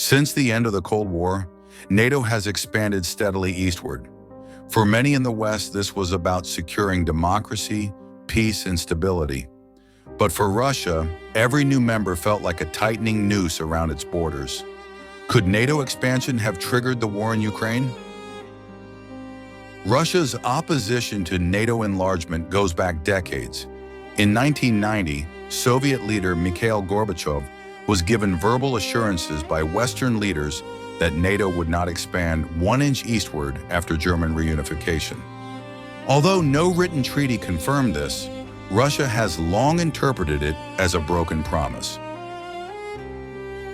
Since the end of the Cold War, NATO has expanded steadily eastward. For many in the West, this was about securing democracy, peace, and stability. But for Russia, every new member felt like a tightening noose around its borders. Could NATO expansion have triggered the war in Ukraine? Russia's opposition to NATO enlargement goes back decades. In 1990, Soviet leader Mikhail Gorbachev was given verbal assurances by Western leaders that NATO would not expand 1 inch eastward after German reunification. Although no written treaty confirmed this, Russia has long interpreted it as a broken promise.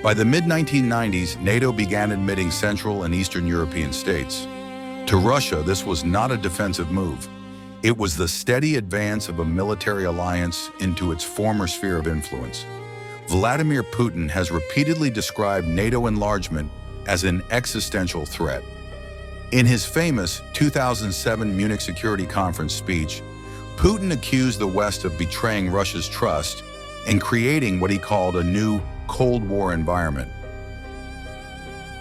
By the mid-1990s, NATO began admitting Central and Eastern European states. To Russia, this was not a defensive move. It was the steady advance of a military alliance into its former sphere of influence. Vladimir Putin has repeatedly described NATO enlargement as an existential threat. In his famous 2007 Munich Security Conference speech, Putin accused the West of betraying Russia's trust and creating what he called a new Cold War environment.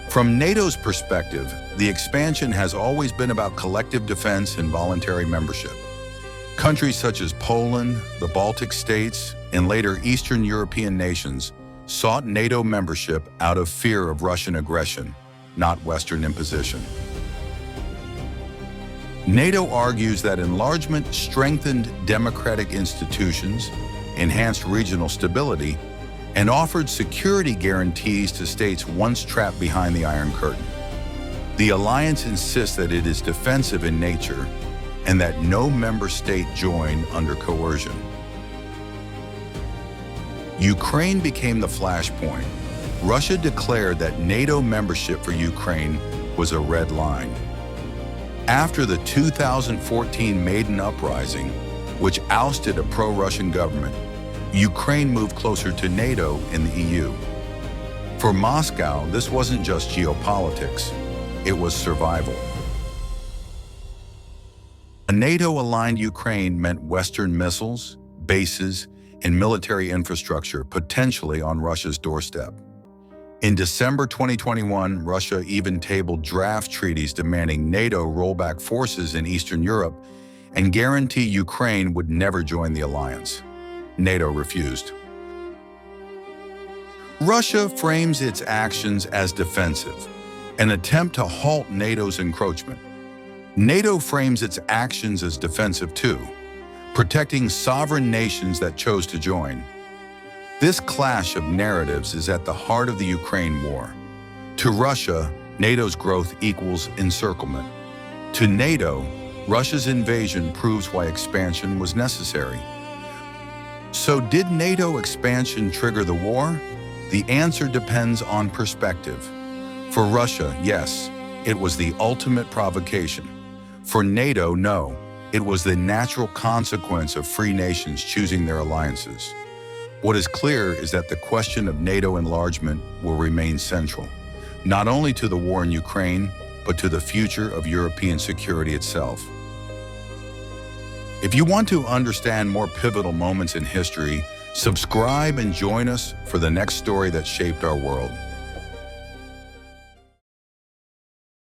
From NATO's perspective, the expansion has always been about collective defense and voluntary membership. Countries such as Poland, the Baltic states, and later Eastern European nations sought NATO membership out of fear of Russian aggression, not Western imposition. NATO argues that enlargement strengthened democratic institutions, enhanced regional stability, and offered security guarantees to states once trapped behind the Iron Curtain. The alliance insists that it is defensive in nature and that no member state join under coercion. Ukraine became the flashpoint. Russia declared that NATO membership for Ukraine was a red line. After the 2014 Maidan Uprising, which ousted a pro-Russian government, Ukraine moved closer to NATO and the EU. For Moscow, this wasn't just geopolitics, it was survival. A NATO-aligned Ukraine meant Western missiles, bases, and military infrastructure potentially on Russia's doorstep. In December 2021, Russia even tabled draft treaties demanding NATO roll back forces in Eastern Europe and guarantee Ukraine would never join the alliance. NATO refused. Russia frames its actions as defensive, an attempt to halt NATO's encroachment. NATO frames its actions as defensive too, protecting sovereign nations that chose to join. This clash of narratives is at the heart of the Ukraine war. To Russia, NATO's growth equals encirclement. To NATO, Russia's invasion proves why expansion was necessary. So did NATO expansion trigger the war? The answer depends on perspective. For Russia, yes, it was the ultimate provocation. For NATO, no, it was the natural consequence of free nations choosing their alliances. What is clear is that the question of NATO enlargement will remain central, not only to the war in Ukraine, but to the future of European security itself. If you want to understand more pivotal moments in history, subscribe and join us for the next story that shaped our world.